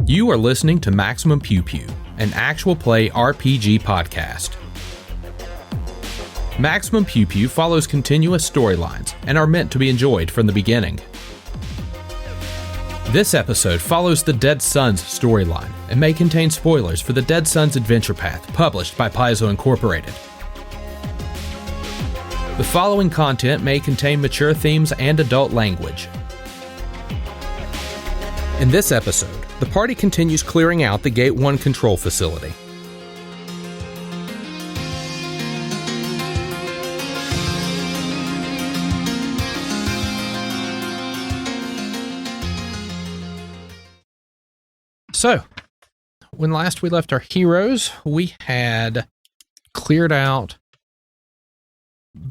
You are listening to Maximum Pew Pew, an actual play RPG podcast. Maximum Pew Pew follows continuous storylines and are meant to be enjoyed from the beginning. This episode follows the Dead Sons storyline and may contain spoilers for the Dead Sons Adventure Path published by Paizo Incorporated. The following content may contain mature themes and adult language. In this episode, the party continues clearing out the Gate 1 control facility. So, when last we left our heroes, we had cleared out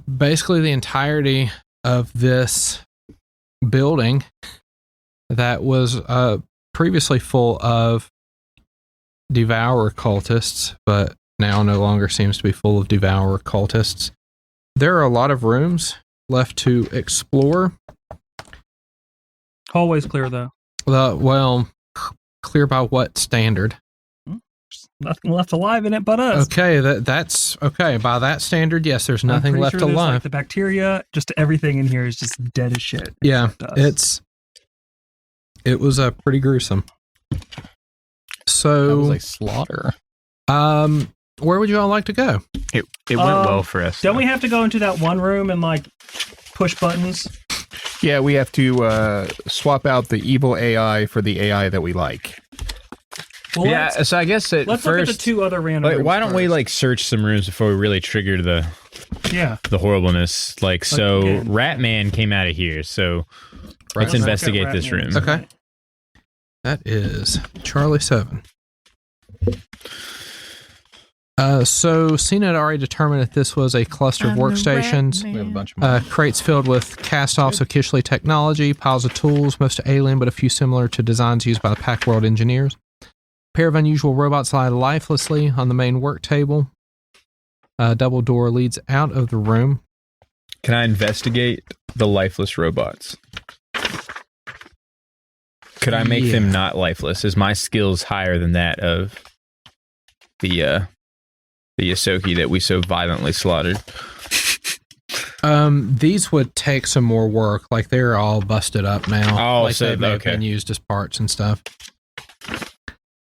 basically the entirety of this building that was previously full of Devourer cultists, but now no longer seems to be full of Devourer cultists. There are a lot of rooms left to explore. Hallways clear, though. Well, clear by what standard? There's nothing left alive in it but us. Okay, that's okay. By that standard, yes, there's nothing left alive. Like the bacteria, just everything in here is just dead as shit. Yeah, it was pretty gruesome. So that was like slaughter. Where would you all like to go? It went well for us. Don't we have to go into that one room and like push buttons? Yeah, we have to swap out the evil AI for the AI that we like. Well, yeah, so I guess at let's first, look at the two other random rooms why don't first. we like search some rooms before we really trigger the horribleness? Like so, again. Ratman came out of here, so let's investigate this room. Okay. That is Charlie 7. So Cyna had already determined that this was a cluster of workstations. We have a bunch of Crates filled with cast-offs of Kishley technology, piles of tools, most alien but a few similar to designs used by the Pack World engineers. A pair of unusual robots lie lifelessly on the main work table. A double door leads out of the room. Can I investigate the lifeless robots? Could I make them not lifeless? Is my skills higher than that of the Yosoki that we so violently slaughtered? These would take some more work. Like they're all busted up now. Oh, like so they may have been used as parts and stuff.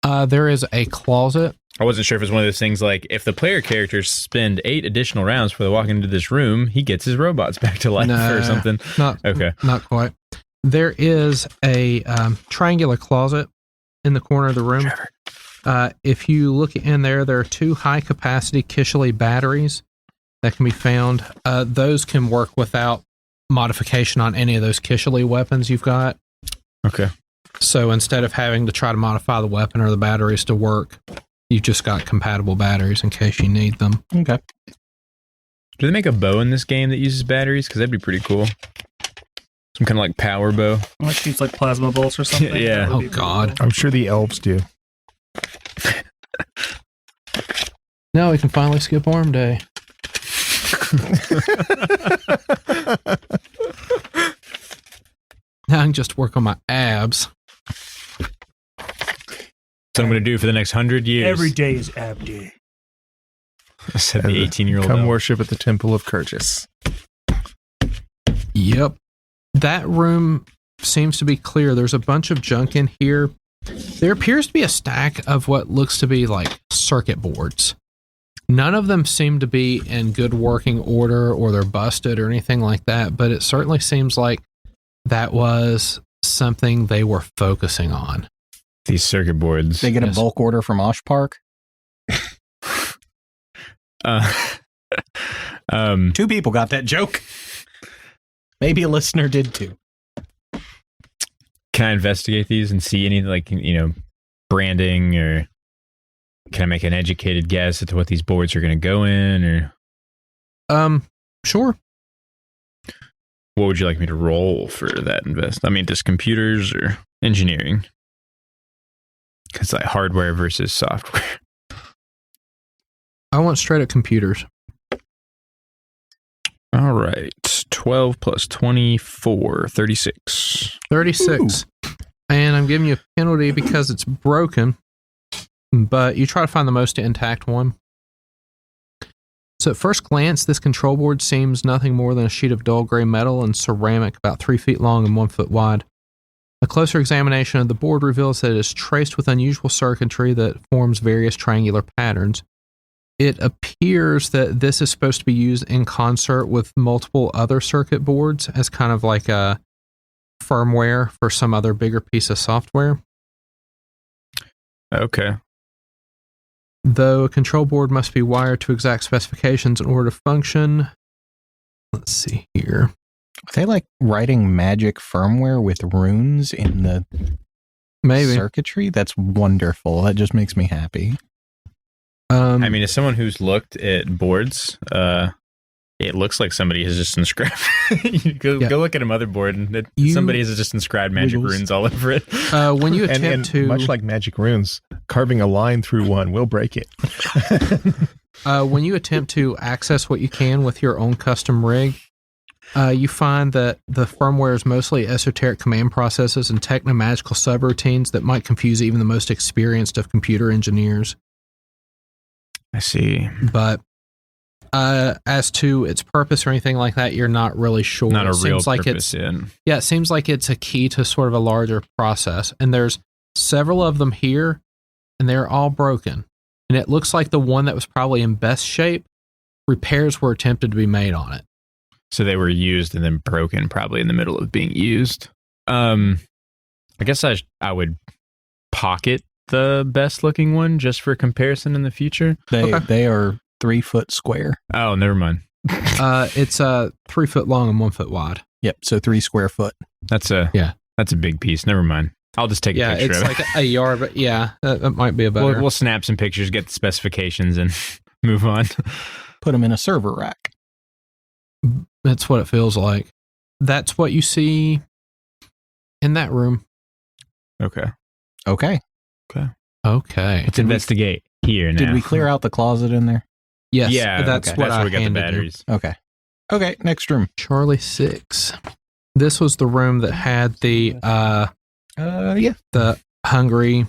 There is a closet. I wasn't sure if it was one of those things like if the player characters spend 8 additional rounds before they walk into this room, he gets his robots back to life or something. Not quite. There is a triangular closet in the corner of the room. If you look in there, there are 2 high-capacity Kishley batteries that can be found. Those can work without modification on any of those Kishley weapons you've got. Okay. So instead of having to try to modify the weapon or the batteries to work, you've just got compatible batteries in case you need them. Okay. Do they make a bow in this game that uses batteries? Because that'd be pretty cool. Some kind of like power bow. Like shoots like plasma bolts or something. Yeah. Oh, God. I'm sure the elves do. Now we can finally skip Arm Day. Now I can just work on my abs. That's what I'm going to do for the next 100 years. Every day is ab day. I said the 18-year-old. Come worship at the Temple of Kirchis. Yep. That room seems to be clear. There's a bunch of junk in here. There appears to be a stack of what looks to be like circuit boards. None of them seem to be in good working order or they're busted or anything like that, but it certainly seems like that was something they were focusing on. These circuit boards. They get a bulk order from Osh Park. 2 people got that joke. Maybe a listener did too. Can I investigate these and see any, like, branding, or can I make an educated guess as to what these boards are going to go in, or? Sure. What would you like me to roll for that invest? I mean, just computers or engineering? It's like hardware versus software. I want straight up computers. All right. 12 plus 24, 36. 36. And I'm giving you a penalty because it's broken, but you try to find the most intact one. So at first glance, this control board seems nothing more than a sheet of dull gray metal and ceramic about 3 feet long and 1 foot wide. A closer examination of the board reveals that it is traced with unusual circuitry that forms various triangular patterns. It appears that this is supposed to be used in concert with multiple other circuit boards as kind of like a firmware for some other bigger piece of software. Okay. Though a control board must be wired to exact specifications in order to function. Let's see here. Are they like writing magic firmware with runes in the Maybe. circuitry? That's wonderful. That just makes me happy. I mean, as someone who's looked at boards, it looks like somebody has just inscribed. Go look at a motherboard, and somebody has just inscribed magic runes all over it. When you attempt and to, much like magic runes, carving a line through one will break it. when you attempt to access what you can with your own custom rig, you find that the firmware is mostly esoteric command processes and techno-magical subroutines that might confuse even the most experienced of computer engineers. I see. But as to its purpose or anything like that, you're not really sure. Not a It real seems like purpose. it seems like it's a key to sort of a larger process. And there's several of them here, and they're all broken. And it looks like the one that was probably in best shape, repairs were attempted to be made on it. So they were used and then broken, probably in the middle of being used. I guess I would pocket the best looking one just for comparison in the future. They are 3 foot square. Oh, never mind. It's 3 foot long and 1 foot wide. Yep, so 3 square foot. That's a big piece. Never mind. I'll just take a picture it's of like it. a yard, but that might be a better. We'll snap some pictures, get the specifications, and move on. Put them in a server rack. That's what it feels like. That's what you see in that room. Okay. Okay. Let's investigate here now. Did we clear out the closet in there? Yes. Yeah, that's okay. what That's I where we got the handed you. batteries. Okay, next room. Charlie 6. This was the room that had the the hungry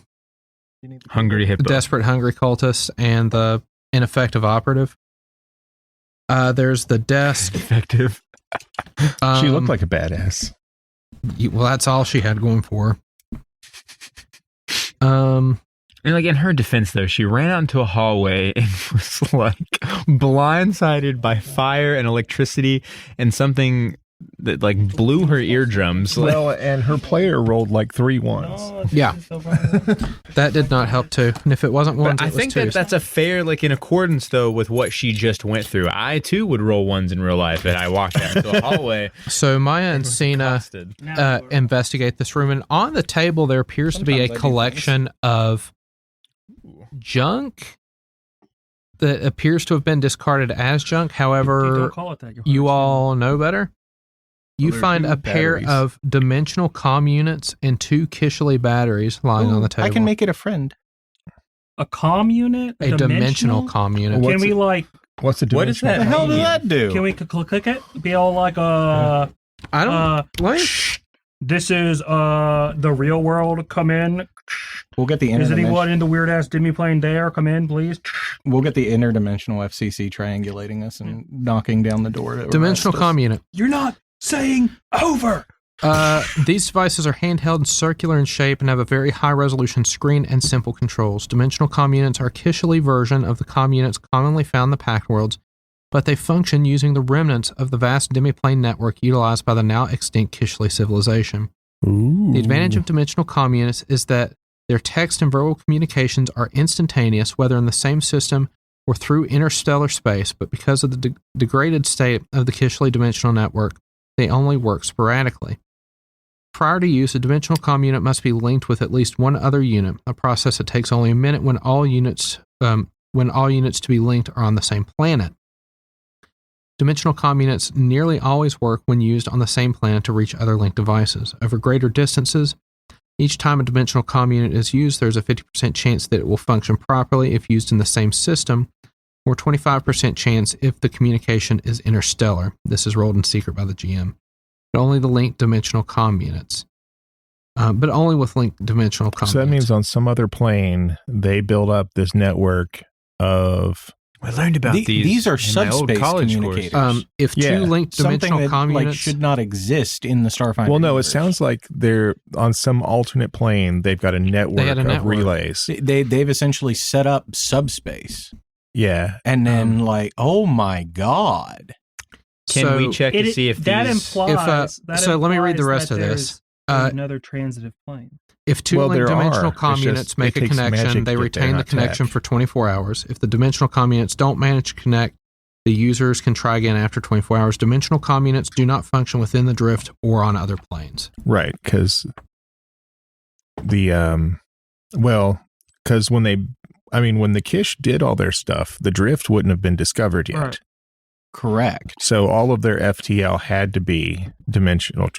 Hippo. desperate hungry cultist and the ineffective operative. There's the desk. Effective. She looked like a badass. Well, that's all she had going for her. And like in her defense, though, she ran out into a hallway and was like blindsided by fire and electricity and something that like blew her eardrums. Well, and her player rolled like 3 ones. Yeah. That did not help too. And if it wasn't ones, But I it was think twos. that's a fair, like in accordance though with what she just went through. I too would roll ones in real life, and I walked out into a hallway. So Maia and Cyna Busted. investigate this room, and on the table there appears to be a collection of junk that appears to have been discarded as junk. However, Don't call it that. you all know better. You there's find 2 a pair batteries. of dimensional comm units and 2 Kishli batteries lying on the table. I can make it a friend. a comm unit. a dimensional comm unit. Well, Can we like? What's the What is dimensional that? The hell comm did unit? that do? Can we click it? Be all like I don't. like. This is the real world. Come in. We'll get the Is anyone interdimensional. in the weird ass Demi plane there? Come in, please. We'll get the interdimensional FCC triangulating us and knocking down the door. To Dimensional arrest us. comm unit. You're not saying over. These devices are handheld and circular in shape and have a very high resolution screen and simple controls. Dimensional comm units are a Kishli version of the comm units commonly found in the Pact Worlds, but they function using the remnants of the vast demiplane network utilized by the now extinct Kishli civilization. The advantage of dimensional comm units is that their text and verbal communications are instantaneous, whether in the same system or through interstellar space, but because of the degraded state of the Kishli dimensional network, they only work sporadically. Prior to use, a dimensional comm unit must be linked with at least one other unit, a process that takes only a minute when all units to be linked are on the same planet. Dimensional comm units nearly always work when used on the same planet to reach other linked devices. Over greater distances, each time a dimensional comm unit is used, there's a 50% chance that it will function properly if used in the same system, or 25% chance if the communication is interstellar. This is rolled in secret by the GM. But only the linked dimensional comm units. but only with linked dimensional communiants. So that means on some other plane, they build up this network of... I learned about these are in my old subspace college communicators. course. If two linked Something dimensional that communiants should not exist in the Starfinder. Well, no, universe. it sounds like they're on some alternate plane. They've got a network had a of network. relays. They've essentially set up subspace, Yeah. and then oh my god, Can we check to see if that these... implies? so let me read the implies rest that of this. there's another transitive plane. If two Well, linked there dimensional are. It's communits just- make it a takes magic connection, to they get there, retain the not connection tech. for 24 hours. If the dimensional communiants don't manage to connect, the users can try again after 24 hours. Dimensional communiants do not function within the drift or on other planes. Right. Because the, because when the Kish did all their stuff, the drift wouldn't have been discovered yet. Right. correct. So all of their FTL had to be dimensional,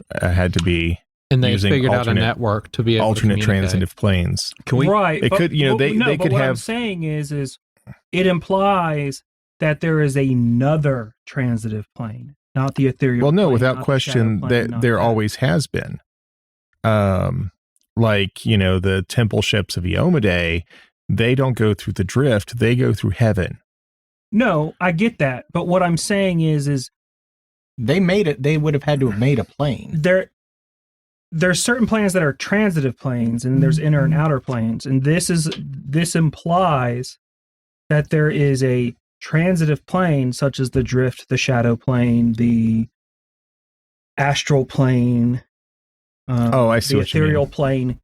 And they using figured out a alternate- network to be able alternate to communicate. transitive planes. Can we... right? They could, they could what I'm have. saying is it implies that there is another transitive plane, not the ethereal. Well, no, plane, without not the question, shadow plane, that not there that. always has been. Like, the temple ships of Iomedae, they don't go through the drift, they go through heaven. No, I get that, but what I'm saying is They made it. They would have had to have made a plane. there's certain planes that are transitive planes, and there's inner and outer planes, and this implies that there is a transitive plane such as the drift, the shadow plane, the astral plane, I see the what you mean. ethereal plane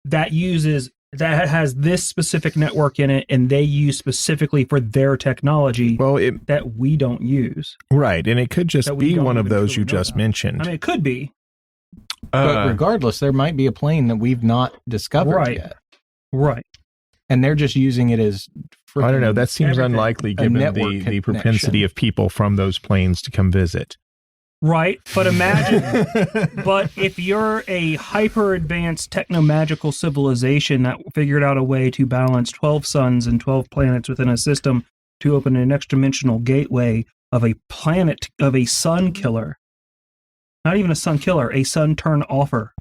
that has this specific network in it, and they use specifically for their technology Well, that we don't use. right, and it could just That we be don't one of even those truly you know just about. mentioned. I mean, it could be. But regardless, there might be a plane that we've not discovered Right. yet, Right. and they're just using it as. I don't know. That seems everything. unlikely A given network the propensity connection. of people from those planes to come visit. Right. But imagine, but if you're a hyper advanced techno magical civilization that figured out a way to balance 12 suns and 12 planets within a system to open an next dimensional gateway of a planet, of a sun killer, not even a sun killer, a sun turn offer.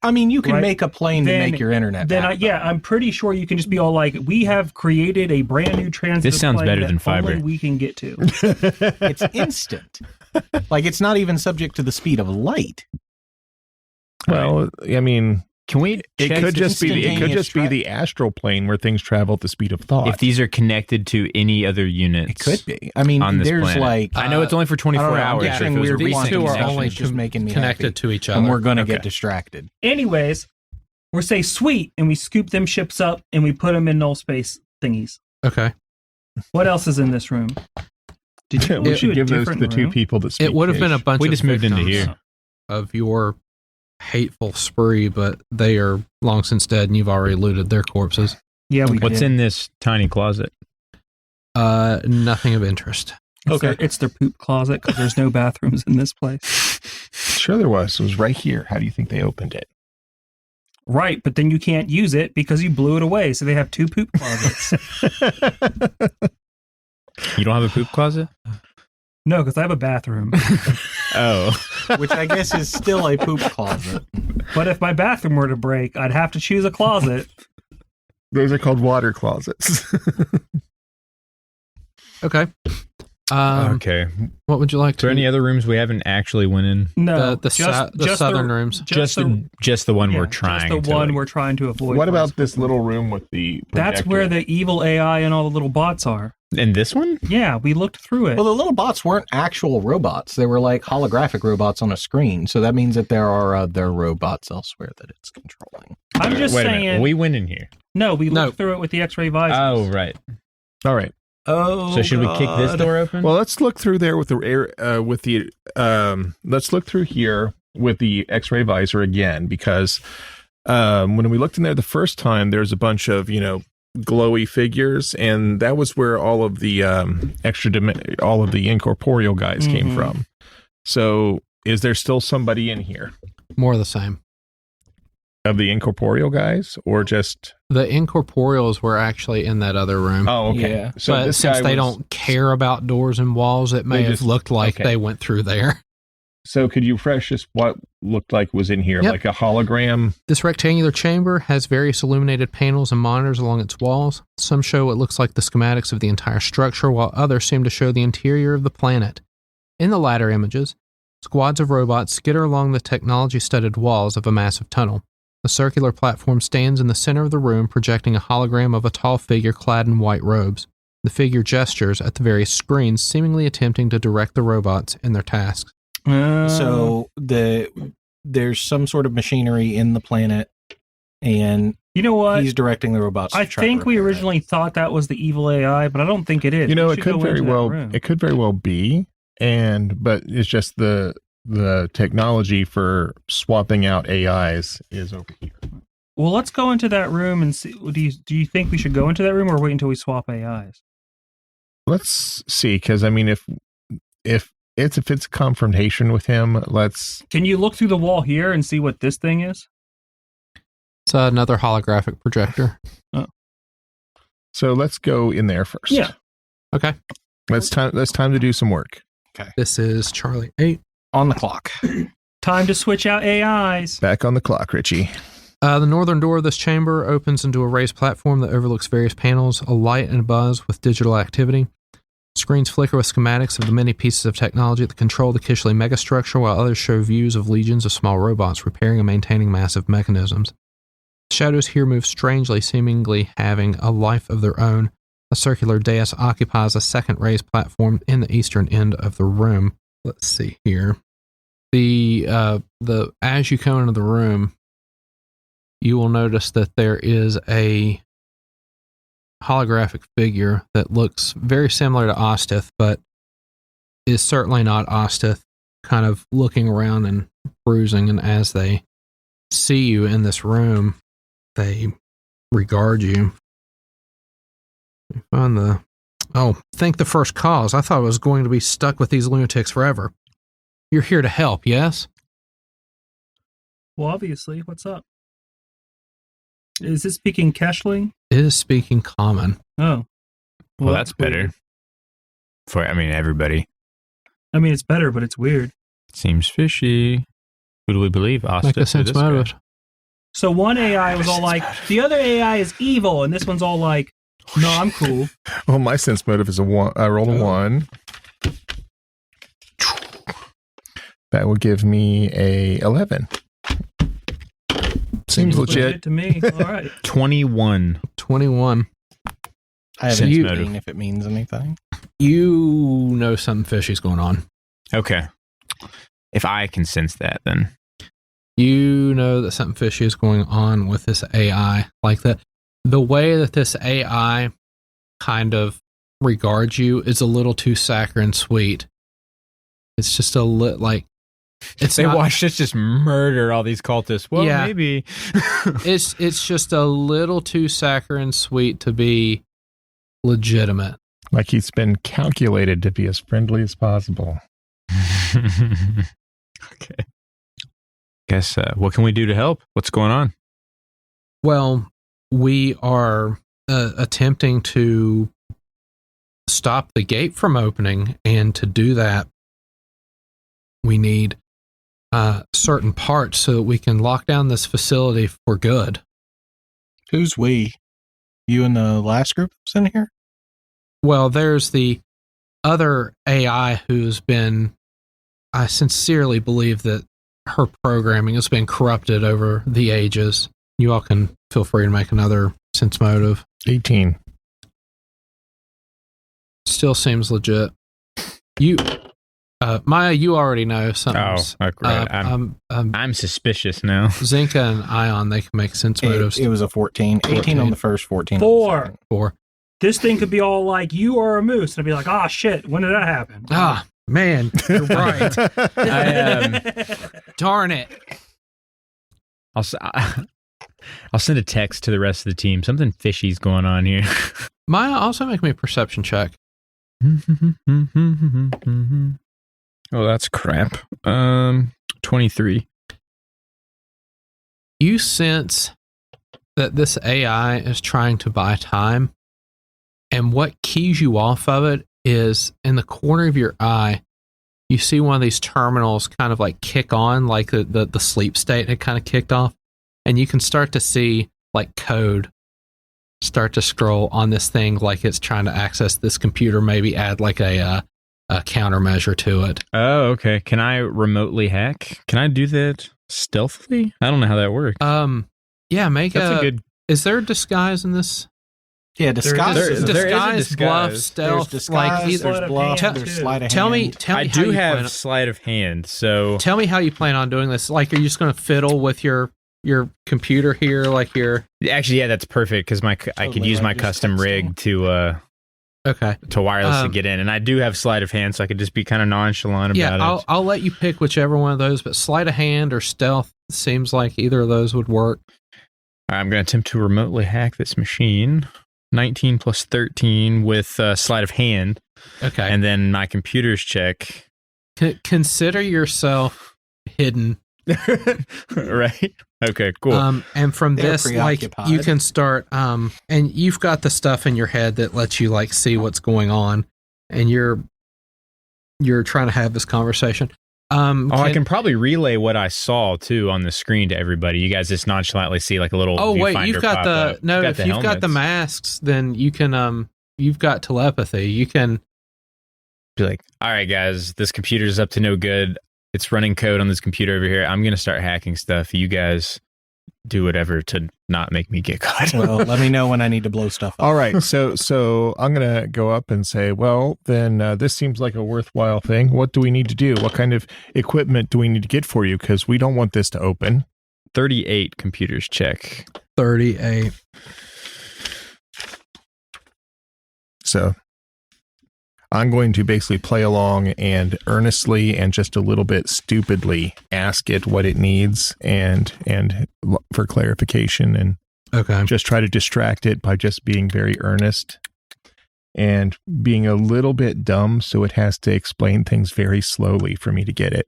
I mean, you can Right. make a plane to Then- make your internet. Then, backbone. I'm pretty sure you can just be all like, we have created a brand new transitive This sounds plane better that than fiber. only we can get to. It's instant. Like, it's not even subject to the speed of light. Well, I mean, Can we it check could just be instantaneous the astral plane where things travel at the speed of thought. if these are connected to any other units? It could be. I mean, on this there's planet? like. I know it's only for I 24 don't know, I'm hours. getting if it was a weird These recent two are connection. only It's just making me connected happy. to each other. and we're going to Okay. get distracted. Anyways, we say sweet, and we scoop them ships up and we put them in null space thingies. Okay. What else is in this room? Did you we go should a give those to different the two room? people that speak. It would have been a Kish. bunch We of just moved into victims here. of your hateful spree, but they are long since dead and you've already looted their corpses. Yeah, we What's did. in this tiny closet? Nothing of interest. It's their poop closet because there's no bathrooms in this place. Sure, there was. It was right here. How do you think they opened it? Right, but then you can't use it because you blew it away. So they have two poop closets. You don't have a poop closet? No, because I have a bathroom. Oh. Which I guess is still a poop closet. But if my bathroom were to break, I'd have to choose a closet. Those are called water closets. Okay. Okay. What would you like Is there to? any other rooms we haven't actually went in? No, the southern rooms. Just the one we're trying Just the to, one like- we're trying to avoid. What about first. this little room with the That's projector? where the evil AI and all the little bots are. And this one? Yeah, we looked through it. Well, the little bots weren't actual robots. They were like holographic robots on a screen. So that means that there are other robots elsewhere that it's controlling. I'm just Wait a saying. minute. We went in here. No, we No. looked through it with the X-ray visors. Oh, right. All right. Oh, So should we kick this door open? Well, let's look through there with the air. Let's look through here with the X-ray visor again, because when we looked in there the first time, there's a bunch of glowy figures, and that was where all of the all of the incorporeal guys came Mhm. from. So, is there still somebody in here More of the same. of the incorporeal guys, or just? The incorporeals were actually in that other room. Oh, okay. Yeah. So but this since guy they was- don't care about doors and walls, it may They have just- looked like okay. they went through there. So could you refresh us what looked like was in here? Yep. Like a hologram? This rectangular chamber has various illuminated panels and monitors along its walls. Some show what looks like the schematics of the entire structure, while others seem to show the interior of the planet. In the latter images, squads of robots skitter along the technology-studded walls of a massive tunnel. A circular platform stands in the center of the room, projecting a hologram of a tall figure clad in white robes. The figure gestures at the various screens, seemingly attempting to direct the robots in their tasks. So there's some sort of machinery in the planet, and you know what? he's directing the robots. I think we originally thought that was the evil AI, but I don't think it is. You know, We it should could go very into that well. room. It could very well be, but it's just the technology for swapping out AIs is over here. Well, let's go into that room and see. Do you think we should go into that room or wait until we swap AIs? Let's see, because I mean, if it's confrontation with him, let's. Can you look through the wall here and see what this thing is? It's another holographic projector. So let's go in there first. Yeah. Okay. That's time to do some work. This is Charlie 8. On the clock. Time to switch out AIs. Back on the clock, Richie. The northern door of this chamber opens into a raised platform that overlooks various panels, a light and a buzz with digital activity. Screens flicker with schematics of the many pieces of technology that control the Kishley megastructure, while others show views of legions of small robots repairing and maintaining massive mechanisms. The shadows here move strangely, seemingly having a life of their own. A circular dais occupies a second raised platform in the eastern end of the room. Let's see here. As you come into the room, you will notice that there is a holographic figure that looks very similar to Ostith, but is certainly not Ostith, kind of looking around and bruising, and as they see you in this room, they regard you. Think the first cause. I thought I was going to be stuck with these lunatics forever. You're here to help, yes? Well, obviously. What's up? Is it speaking Keshling? It is speaking common. Oh. Well, that's weird. better. For, everybody. I mean, it's better, but it's weird. Seems fishy. Who do we believe? Austin. Make a sense out of it. So one AI was all like, the other AI is evil, and this one's all like, no, I'm cool. Well, my sense motive is a 1. I rolled a 1. That will give me a 11. Seems legit. to me. All right. 21. 21. I haven't Sense seen motive. if it means anything. You know something fishy's going on. Okay. If I can sense that, then. You know that something fishy is going on with this AI. Like the way that this AI kind of regards you is a little too saccharine sweet. It's just a like it's They not, watched us just murder all these cultists. Well, Yeah. maybe. it's just a little too saccharine sweet to be legitimate. Like he's been calculated to be as friendly as possible. Okay. Guess, what can we do to help? What's going on? Well, we are attempting to stop the gate from opening, and to do that, we need certain parts so that we can lock down this facility for good. Who's we? You and the last group that's in here? Well, there's the other AI who's been, I sincerely believe that her programming has been corrupted over the ages. You all can feel free to make another sense motive. 18. Still seems legit. You, Maia, you already know something. Oh, okay. I'm suspicious now. Zenka and Ion, they can make sense motives. It was a 14. 18 on the first, 14 on the 4. second. 4. This thing could be all like, you are a moose. And I'd be like, ah, shit, when did that happen? Ah, man, you're right. Darn it. I'll send a text to the rest of the team. Something fishy's going on here. Maia, also make me a perception check. Oh, that's crap. 23. You sense that this AI is trying to buy time, and what keys you off of it is in the corner of your eye, you see one of these terminals kind of like kick on, like the sleep state had kind of kicked off, and you can start to see like code start to scroll on this thing, like it's trying to access this computer, maybe add like a countermeasure to it. Oh, okay. Can I remotely hack? Can I do that stealthily? I don't know how that works. Yeah, make That's a good. Is there a disguise in this? Yeah, disguise. There is a disguise, bluff, disguise. stealth. There's like disguise, either, there's bluff, Tell- there's sleight of tell me, hand. tell me. I how do you have plan- sleight of hand, so Tell me how you plan on doing this. Like, are you just going to fiddle with your computer here, like your? actually, yeah, that's perfect because I could Totally, use my just custom texting. rig Okay. to wirelessly get in, and I do have sleight of hand, so I could just be kind of nonchalant Yeah, about it. I'll let you pick whichever one of those, but sleight of hand or stealth seems like either of those would work. All right, I'm going to attempt to remotely hack this machine. 19 plus 13 with sleight of hand, Okay. and then my computer's check. Consider yourself hidden. Right? Okay, cool. And from They're this, like, preoccupied. you can start, and you've got the stuff in your head that lets you like see what's going on, and you're trying to have this conversation. I can probably relay what I saw too on the screen to everybody. You guys just nonchalantly see like a little. Oh wait, viewfinder you've got pop the up. no. Got If the you've got the helmets. masks, then you can you've got telepathy. You can. Be like, all right, guys, this computer's up to no good. It's running code on this computer over here. I'm gonna start hacking stuff. You guys do whatever to not make me get caught. Well, let me know when I need to blow stuff up. All right, so I'm gonna go up and say, well, then this seems like a worthwhile thing. What do we need to do? What kind of equipment do we need to get for you? Because we don't want this to open. 38 computers check. 38. So I'm going to basically play along and earnestly and just a little bit stupidly ask it what it needs and for clarification, and Okay. just try to distract it by just being very earnest and being a little bit dumb, so it has to explain things very slowly for me to get it.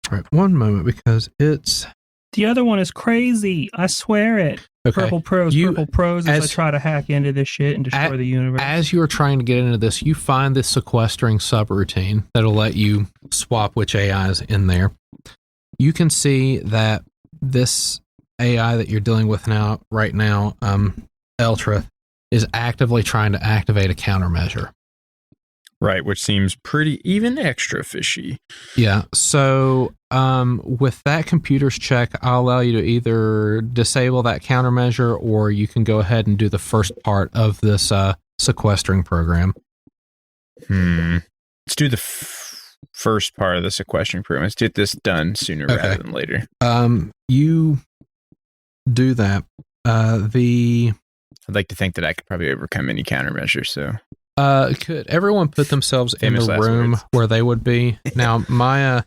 All right. One moment, because it's The other one is crazy. I swear it. okay. Purple pros as I as- try to hack into this shit and destroy the universe. As you're trying to get into this, you find this sequestering subroutine that'll let you swap which AI is in there. You can see that this AI that you're dealing with right now, Eltrith, is actively trying to activate a countermeasure. Right, which seems pretty even extra fishy. Yeah. So with that computer's check, I'll allow you to either disable that countermeasure, or you can go ahead and do the first part of this sequestering program. Let's do the first part of the sequestering program. Let's get this done sooner rather than later. You do that. I'd like to think that I could probably overcome any countermeasure, so... Could everyone put themselves in Famous the last room words. where they would be? Now, Maia,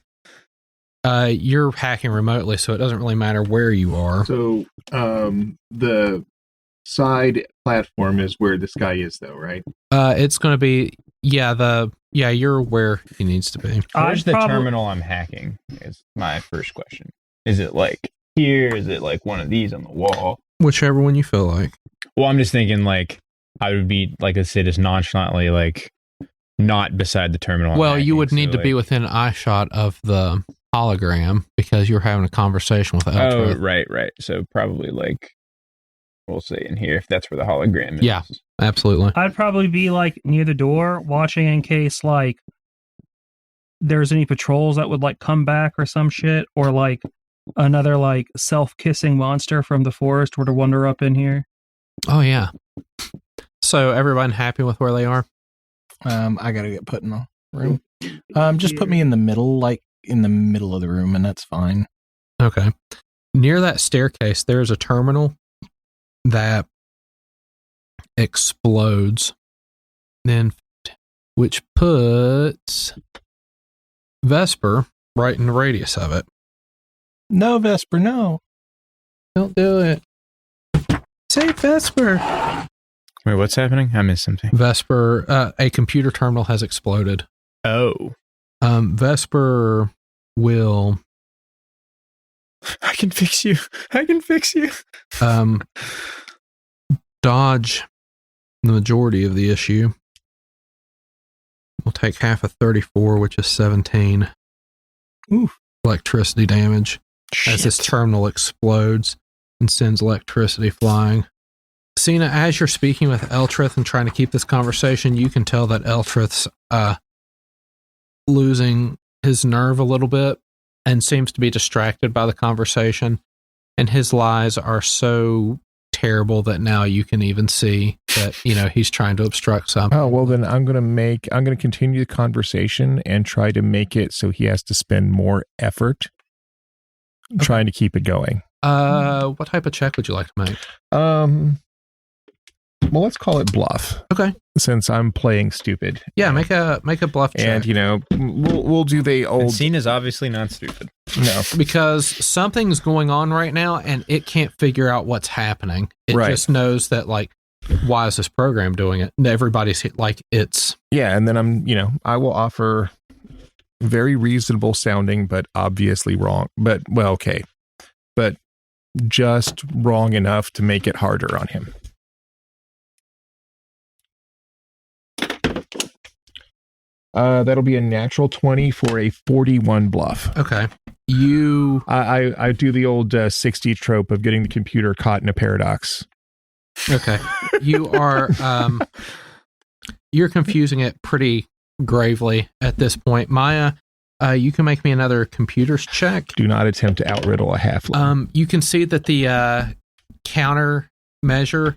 you're hacking remotely, so it doesn't really matter where you are. So the side platform is where this guy is, though, right? It's going to be, you're where he needs to be. Where's the probably- terminal I'm hacking is my first question. Is it like here? Is it like one of these on the wall? Whichever one you feel like. Well, I'm just thinking like I would be, like I said, just nonchalantly like not beside the terminal. I'm Well, you hacking, would need so, to be like- within eyeshot of the hologram because you're having a conversation with Oh, Eltrith. right. So probably like we'll say in here if that's where the hologram is. Yeah. Absolutely. I'd probably be like near the door watching in case like there's any patrols that would like come back or some shit, or like another like self-kissing monster from the forest were to wander up in here. Oh, yeah. So everyone happy with where they are? I gotta get put in the room. Just put me in the middle, like in the middle of the room, and that's fine. Okay. Near that staircase, there's a terminal that explodes, which puts Vesper right in the radius of it. No, Vesper, no. Don't do it. Save Vesper. Wait, what's happening? I missed something. Vesper, a computer terminal has exploded. Oh. Vesper will I can fix you. dodge the majority of the issue will take half of 34, which is 17 electricity damage as this terminal explodes and sends electricity flying. Cyna, as you're speaking with Eltrith and trying to keep this conversation, you can tell that Eltrith's losing his nerve a little bit and seems to be distracted by the conversation. And his lies are so terrible that now you can even see that, he's trying to obstruct something. Oh, well, then I'm going to continue the conversation and try to make it so he has to spend more effort trying to keep it going. What type of check would you like to make? Well, let's call it bluff. Okay. Since I'm playing stupid. Yeah, make a bluff check. And, we'll do the old... And Cyna's obviously not stupid. No. Because something's going on right now and it can't figure out what's happening. It just knows that, why is this program doing it? And everybody's it's... Yeah, and then I will offer very reasonable sounding, but obviously wrong. But, well, okay. But just wrong enough to make it harder on him. That'll be a natural 20 for a 41 bluff. Okay. I do the old 60 trope of getting the computer caught in a paradox. Okay. You are you're confusing it pretty gravely at this point. Maia, you can make me another computers check. Do not attempt to outriddle a halfling. You can see that the counter measure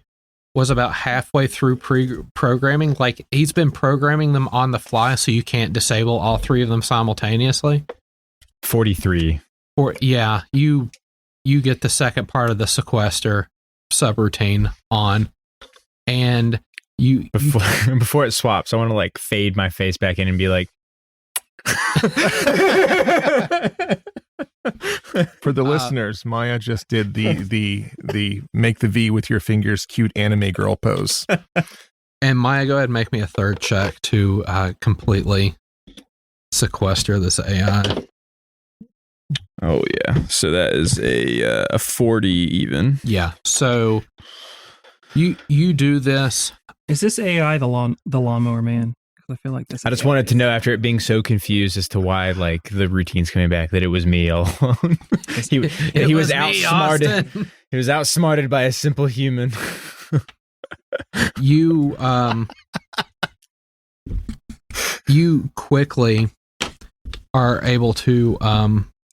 was about halfway through programming. He's been programming them on the fly, so you can't disable all three of them simultaneously. 43. You get the second part of the sequester subroutine on, and before it swaps, I want to fade my face back in and be like. For the listeners, Maia just did the make the V with your fingers cute anime girl pose. And Maia, go ahead and make me a third check to completely sequester this AI. Oh yeah, so that is a 40 even. Yeah, so you do this. Is this AI the lawnmower man? I feel like this. I just wanted to know, after it being so confused as to why the routine's coming back, that it was me all along. he was outsmarted. He was outsmarted by a simple human. You quickly are able to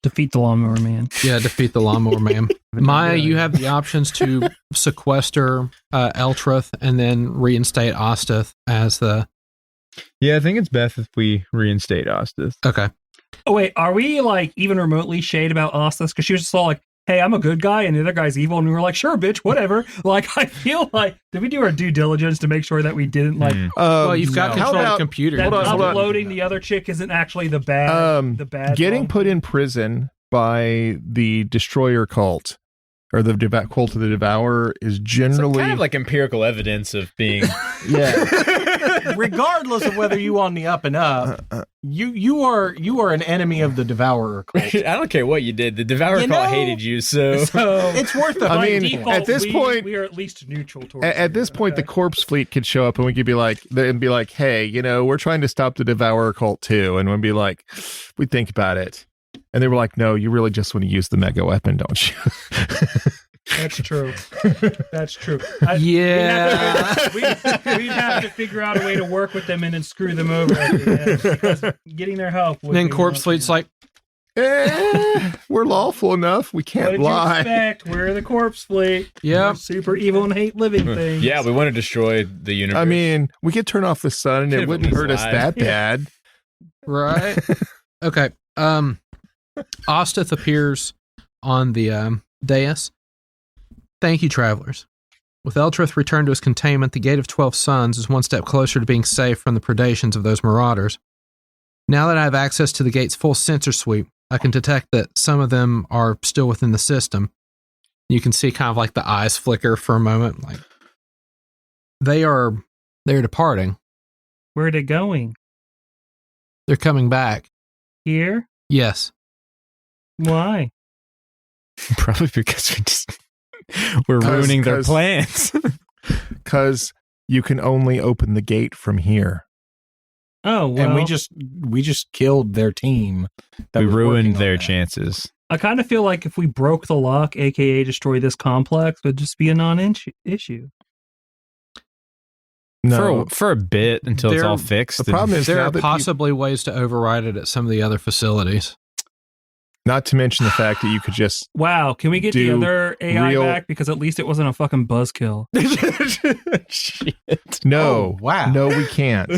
defeat the lawnmower man. Yeah, defeat the lawnmower man. Maia, you have the options to sequester Eltrith and then reinstate Osteth as the. Yeah, I think it's best if we reinstate Osteth. Okay. Oh wait, are we even remotely shade about Osteth? Because she was just all hey, I'm a good guy and the other guy's evil, and we were like, sure, bitch, whatever. I feel did we do our due diligence to make sure that we didn't well, you've got control of the computer. That uploading the other chick isn't actually the bad getting put in prison by the destroyer cult or the cult of the devourer is generally kind of empirical evidence of being regardless of whether you on the up and up, you are an enemy of the devourer cult. I don't care what you did. The devourer cult hated you, so it's worth it. I mean, default, at this point, we are at least neutral towards at this point, the corpse fleet could show up and we could be like, hey, we're trying to stop the devourer cult too, and we'd be like, we think about it, and they were like, no, you really just want to use the mega weapon, don't you? That's true. That's true. Yeah. We'd have to figure out a way to work with them and then screw them over at the end, because getting their help. Then Corpse Fleet's we're lawful enough. We can't lie. What did you expect? We're the Corpse Fleet. Yeah. We're super evil and hate living things. Yeah, we want to destroy the universe. I mean, we could turn off the sun and it wouldn't hurt us that bad. Right. Okay. Osteth appears on the dais. Thank you, travelers. With Eltrith returned to his containment, the Gate of 12 Suns is one step closer to being safe from the predations of those marauders. Now that I have access to the gate's full sensor sweep, I can detect that some of them are still within the system. You can see kind of the eyes flicker for a moment. They're departing. Where are they going? They're coming back. Here? Yes. Why? Probably because we're ruining their plans. Because you can only open the gate from here. Oh, well. And we just killed their team. We was ruined working on their that. chances. I kind of feel like if we broke the lock, aka destroy this complex, it would just be a non-issue. No, For a bit until it's There- all fixed. the problem is There now are that possibly ways to override it at some of the other facilities. not to mention the fact that you could just Wow, can we get the Do other AI real- back? Because at least it wasn't a fucking buzzkill. Shit. no, Oh, wow. no, we can't.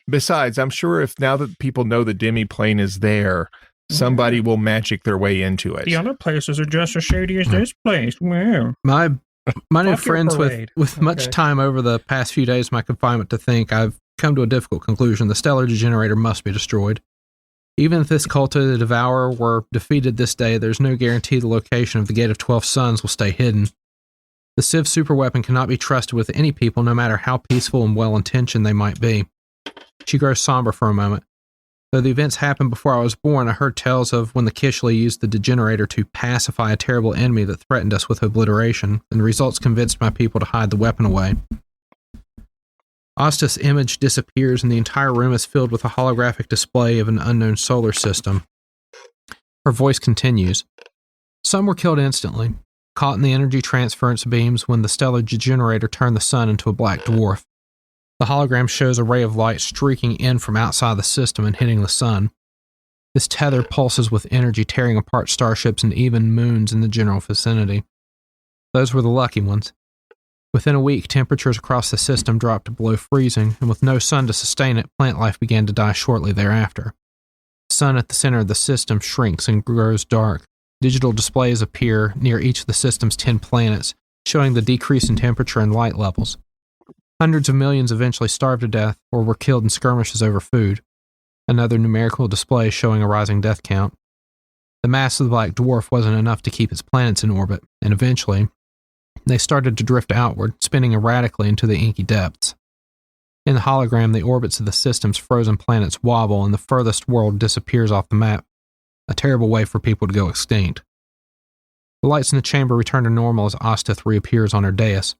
Besides, I'm sure if now that people know the Demi plane is there, somebody will magic their way into it. The other places are just as shady as this place. Wow. My new Fuck your friends parade. with much Okay. time over the past few days of my confinement to think, I've come to a difficult conclusion. The stellar degenerator must be destroyed. Even if this cult of the Devourer were defeated this day, there's no guarantee the location of the Gate of 12 Suns will stay hidden. The Civ superweapon cannot be trusted with any people, no matter how peaceful and well-intentioned they might be. She grows somber for a moment. Though the events happened before I was born, I heard tales of when the Kishli used the degenerator to pacify a terrible enemy that threatened us with obliteration, and the results convinced my people to hide the weapon away. Osta's image disappears and the entire room is filled with a holographic display of an unknown solar system. Her voice continues. Some were killed instantly, caught in the energy transference beams when the stellar degenerator turned the sun into a black dwarf. The hologram shows a ray of light streaking in from outside the system and hitting the sun. This tether pulses with energy, tearing apart starships and even moons in the general vicinity. Those were the lucky ones. Within a week, temperatures across the system dropped to below freezing, and with no sun to sustain it, plant life began to die shortly thereafter. The sun at the center of the system shrinks and grows dark. Digital displays appear near each of the system's 10 planets, showing the decrease in temperature and light levels. Hundreds of millions eventually starved to death or were killed in skirmishes over food. Another numerical display showing a rising death count. The mass of the black dwarf wasn't enough to keep its planets in orbit, and eventually, they started to drift outward, spinning erratically into the inky depths. In the hologram, the orbits of the system's frozen planets wobble and the furthest world disappears off the map, a terrible way for people to go extinct. The lights in the chamber return to normal as Osteth reappears on her dais.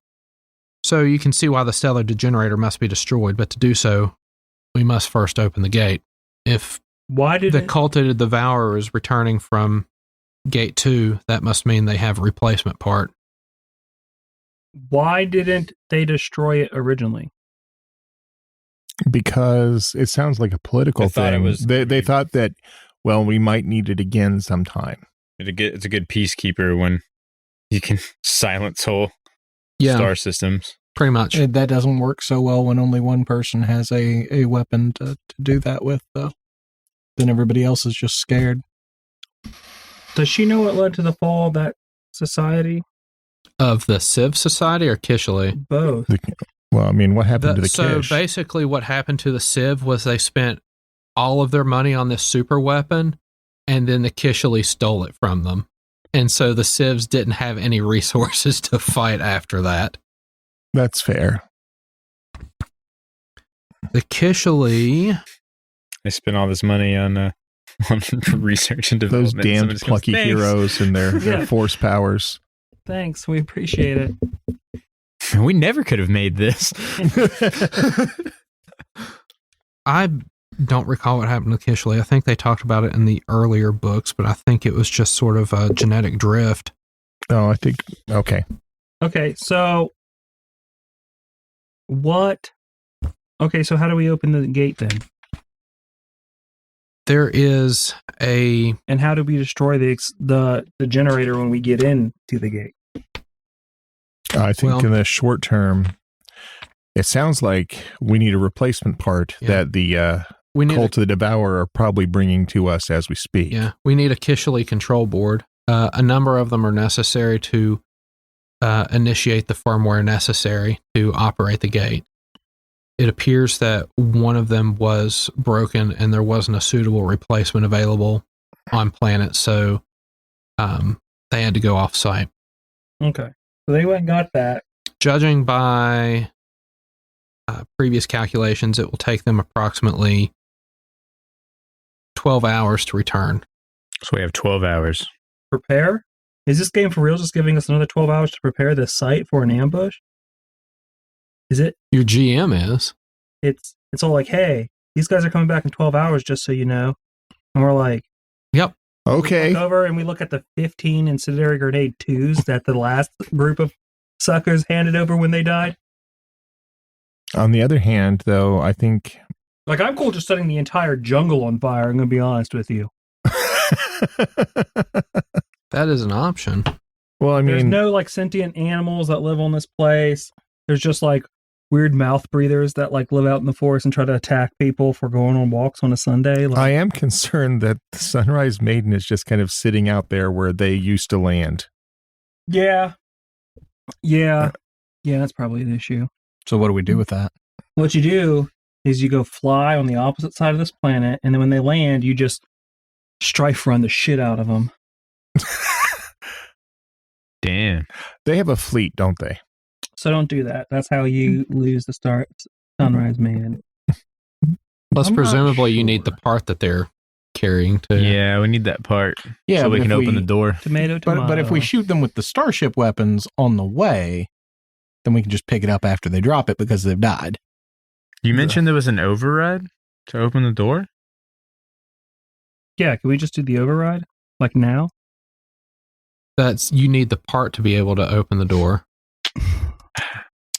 So you can see why the stellar degenerator must be destroyed, but to do so, we must first open the gate. If Why did the it? culted devourer is returning from gate 2, that must mean they have a replacement part. Why didn't they destroy it originally? because it sounds like a political They thought it thing. was- They thought that, well, we might need it again sometime. It's a good peacekeeper when you can silence whole Yeah, star systems. pretty much. That doesn't work so well when only one person has a weapon to do that with, though. Then everybody else is just scared. Does she know what led to the fall of that society? Of the Civ Society or Kishli? Both. Well, I mean, what happened to the So Kish? basically what happened to the Civ was they spent all of their money on this super weapon, and then the Kishli stole it from them. And so the Civs didn't have any resources to fight after that. That's fair. The Kishli... They spent all this money on research and Those development. damned Somebody just goes, plucky "Thanks." heroes and their Yeah. force powers. Thanks, we appreciate it. We never could have made this. I don't recall what happened to Kishli. I think they talked about it in the earlier books, but I think it was just sort of a genetic drift. Oh, I think, okay. Okay, so what? Okay, so how do we open the gate then? There is a... And how do we destroy the generator when we get into the gate? I think Well- in the short term, it sounds like we need a replacement part Yeah. that the We need Cult of the Devourer are probably bringing to us as we speak. Yeah, we need a Kishli control board. A number of them are necessary to initiate the firmware necessary to operate the gate. It appears that one of them was broken and there wasn't a suitable replacement available on planet, so they had to go off-site. Okay, so they went and got that. Judging by previous calculations, it will take them approximately 12 hours to return. So we have 12 hours. Prepare? Is this game for real just giving us another 12 hours to prepare the site for an ambush? Is it? Your GM is. It's all like, hey, these guys are coming back in 12 hours, just so you know. And we're like, Yep. Okay. we look over and we look at the 15 incendiary grenade 2s that the last group of suckers handed over when they died. On the other hand, though, I think Like, I'm cool just setting the entire jungle on fire, I'm going to be honest with you. That is an option. well, I There's mean, no, like, sentient animals that live on this place. There's just, like, weird mouth breathers that, like, live out in the forest and try to attack people for going on walks on a Sunday. Like, I am concerned that the Sunrise Maiden is just kind of sitting out there where they used to land. yeah. Yeah. Yeah, that's probably an issue. So what do we do with that? What you do is you go fly on the opposite side of this planet, and then when they land, you just strife run the shit out of them. Damn. They have a fleet, don't they? So don't do that. That's how you lose the Sunrise Man. Plus, I'm not presumably, you need sure. the part that they're carrying to. Yeah, we need that part. Yeah, so we but can if open the door. Tomato. But if we shoot them with the starship weapons on the way, then we can just pick it up after they drop it because they've died. You mentioned there was an override to open the door? Yeah, can we just do the override? Like now? You need the part to be able to open the door.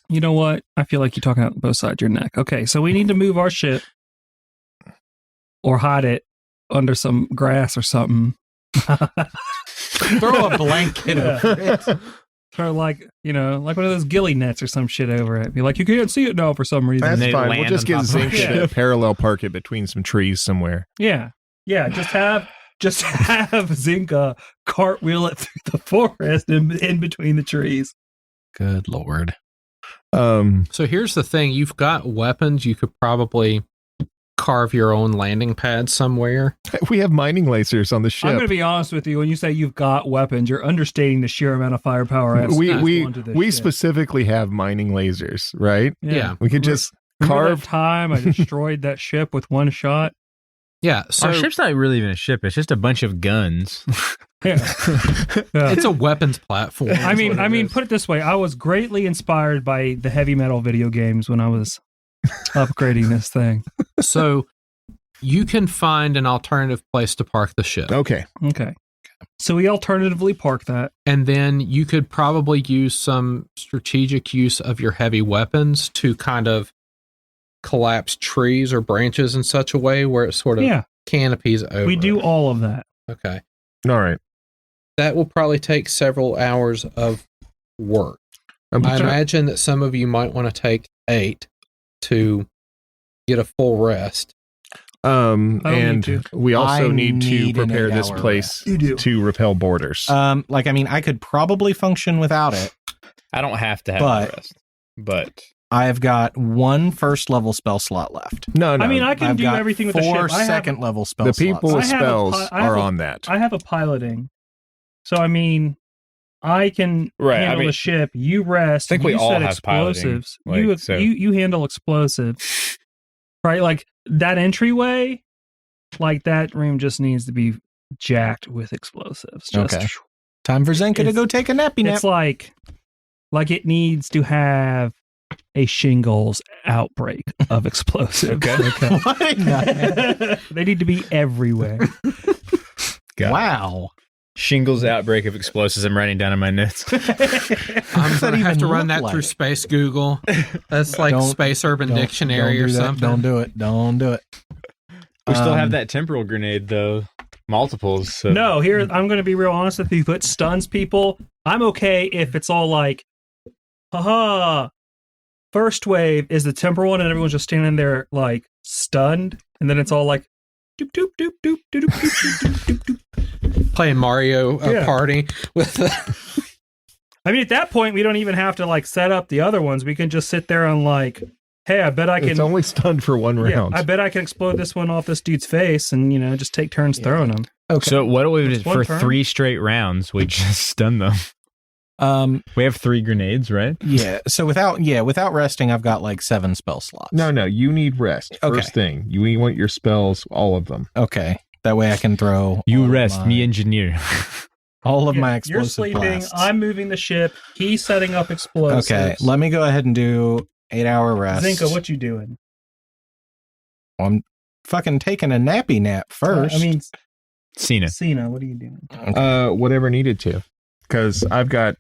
You know what? I feel like you're talking out both sides of your neck. Okay, so we need to move our ship or hide it under some grass or something. Throw a blanket over it. Or like, you know, like one of those ghillie nets or some shit over it. Be like, you can't see it now for some reason. That's they fine. We'll land just on get top of Zenka it. to parallel park it between some trees somewhere. Yeah. Yeah. Just have Zenka cartwheel it through the forest in between the trees. Good Lord. So here's the thing: you've got weapons. You could probably carve your own landing pad somewhere. We have mining lasers on the ship. I'm going to be honest with you. When you say you've got weapons, you're understating the sheer amount of firepower. I've we onto this we ship. specifically have mining lasers, right? Yeah. We could just Remember carve. that time I destroyed that ship with one shot? Yeah. So Our ship's not really even a ship. It's just a bunch of guns. Yeah. Yeah. it's a weapons platform. I is what it mean, is. put it this way: I was greatly inspired by the heavy metal video games when I was upgrading this thing. So you can find an alternative place to park the ship. Okay. Okay, so we alternatively park that. And then you could probably use some strategic use of your heavy weapons to kind of collapse trees or branches in such a way where it sort of Yeah, canopies over. we do it. all of that. Okay. All right. That will probably take several hours of work. I imagine that some of you might want to take 8 to get a full rest. And need to. we also I need to need an prepare this 8-hour place You do. to repel borders. Like, I mean, I could probably function without it. I don't have to have But- the rest. But I've got 1 first level spell slot left. no, I mean, I can I've do got everything with the 4 ship. second level spell the people slots. with I have a spells I have are a- on that. I have a piloting, so I mean, I can Right, I handle mean- the ship. You rest. I think we you all set have piloting, explosives. like, you so- you handle explosives, right? Like that entryway, like that room just needs to be jacked with explosives. Just, Okay. Time for Zenka to It's- go take a nappy nap. It's like it needs to have a shingles outbreak of explosives. Okay. Okay. They need to be everywhere. Got it. Wow. Shingles outbreak of explosives. I'm writing down in my notes. I'm that going to have even to run look that through like? Space Google. That's like Don't- Space Urban Dictionary don't or do that. something. Don't do it. Don't do it. we still have Um, that temporal grenade, though. Multiples. So. No, here I'm going to be real honest with you. If it stuns people, I'm okay if it's all like, haha. First wave is the temporal one, and everyone's just standing there like stunned, and then it's all like, doop doop doop doop doop doop doop doop doop doop. Playing Mario Yeah. Party with the I mean, at that point, we don't even have to like set up the other ones. We can just sit there and like, hey, I bet I can. It's only stunned for 1 Yeah, round. I bet I can explode this one off this dude's face, and just take turns throwing them. Okay. So what do we do It's one for turn. 3 straight rounds? We just stun them. We have 3 grenades, right? Yeah. So without resting, I've got like 7 spell slots. No, you need rest. Okay. First thing, you want your spells, all of them. Okay. That way I can throw. You all of rest, my- me engineer. all of Yeah, my you're explosive sleeping. blasts. I'm moving the ship. He's setting up explosives. Okay. Let me go ahead and do 8-hour rest. Zenka, what you doing? I'm fucking taking a nappy nap first. I mean, Cyna. what are you doing? Whatever needed to, because I've got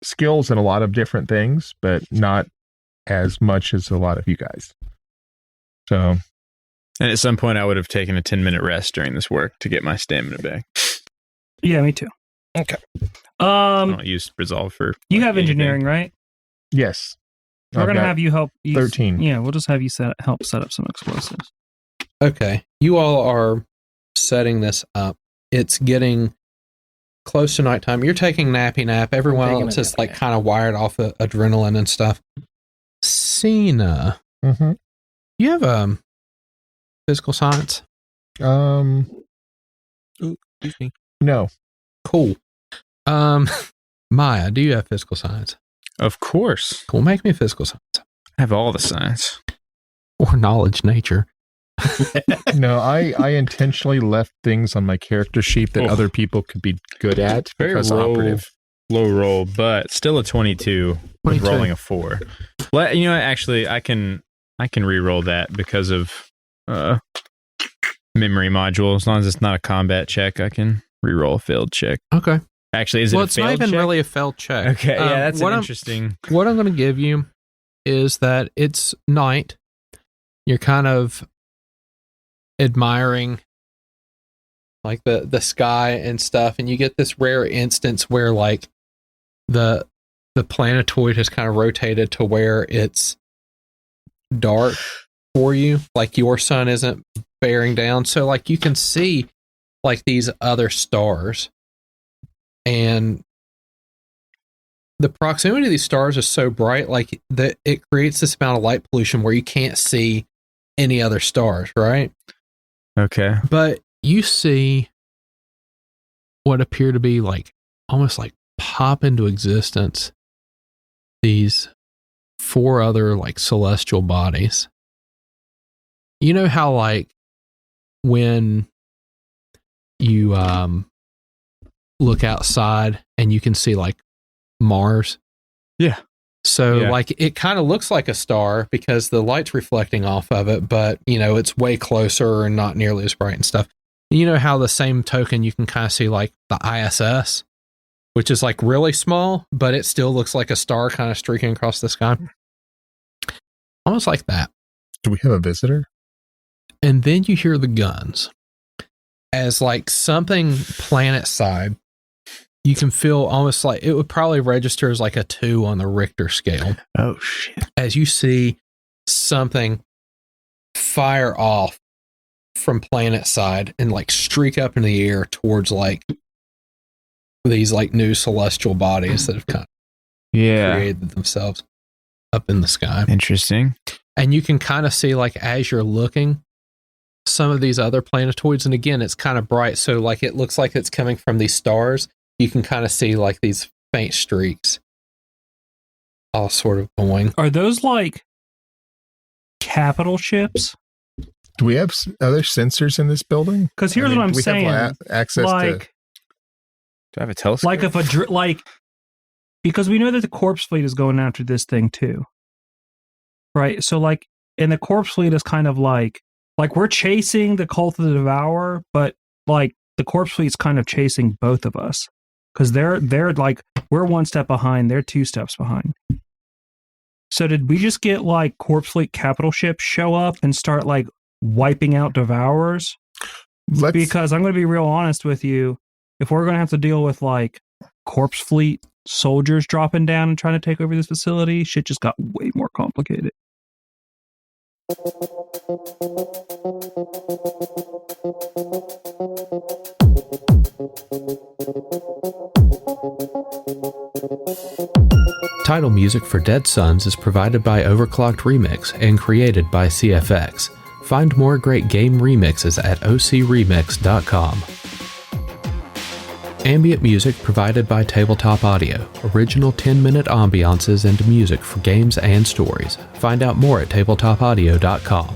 skills in a lot of different things, but not as much as a lot of you guys. So, And at some point, I would have taken a 10-minute rest during this work to get my stamina back. Yeah, me too. Okay. I don't use resolve for. You like, have engineering, right? yes. We're gonna have you help. 13. Yeah, we'll just have you help set up some explosives. Okay. You all are setting this up. It's getting close to nighttime. You're taking nappy nap. Everyone taking else a is nappy like nap. kind of wired off of adrenaline and stuff. Cyna, Mm-hmm. you have physical science? No. Cool. Maia, do you have physical science? Of course. Cool. Make me a physical science. I have all the science. Or knowledge nature. No, I intentionally left things on my character sheet that Oh. other people could be good at Very because low, operative. low roll, but still a 22 with 22. rolling a 4. Well, you know, actually, I can re-roll that because of memory module. As long as it's not a combat check, I can re-roll a failed check. Okay. Actually, is it Well, a it's not failed even check? really a failed check. Okay, yeah, that's what interesting. What I'm going to give you is that it's night. You're kind of admiring like the sky and stuff, and you get this rare instance where like the planetoid has kind of rotated to where it's dark for you, like your sun isn't bearing down, so like you can see like these other stars, and the proximity of these stars is so bright like that it creates this amount of light pollution where you can't see any other stars, right? Okay. But you see what appear to be like almost like pop into existence these 4 other like celestial bodies. You know how like when you look outside and you can see like Mars? Yeah. So Yeah. like it kind of looks like a star because the light's reflecting off of it, but you know, it's way closer and not nearly as bright and stuff. You know how the same token you can kind of see like the ISS, which is like really small, but it still looks like a star kind of streaking across the sky. Almost like that. Do we have a visitor? And then you hear the guns as like something planet side. You can feel almost like it would probably register as like a 2 on the Richter scale. Oh, shit. As you see something fire off from planet side and like streak up in the air towards like these like new celestial bodies that have kind of Yeah. created themselves up in the sky. Interesting. And you can kind of see like as you're looking some of these other planetoids, and again it's kind of bright, so like it looks like it's coming from these stars. You can kind of see like these faint streaks all sort of going. Are those like capital ships? Do we have other sensors in this building? Because here's what I'm do we saying. have access Like, to? Do I have a telescope? like if because we know that the corpse fleet is going after this thing too, right? So like, and the corpse fleet is kind of like we're chasing the cult of the devourer, but like the corpse fleet's kind of chasing both of us because they're like we're 1 step behind, they're 2 steps behind. So did we just get like corpse fleet capital ships show up and start like wiping out devourers? Because I'm going to be real honest with you, if we're going to have to deal with like corpse fleet soldiers dropping down and trying to take over this facility, shit just got way more complicated. Title music for Dead Sons is provided by Overclocked Remix and created by CFX. Find more great game remixes at ocremix.com. Ambient music provided by Tabletop Audio. Original 10-minute ambiances and music for games and stories. Find out more at tabletopaudio.com.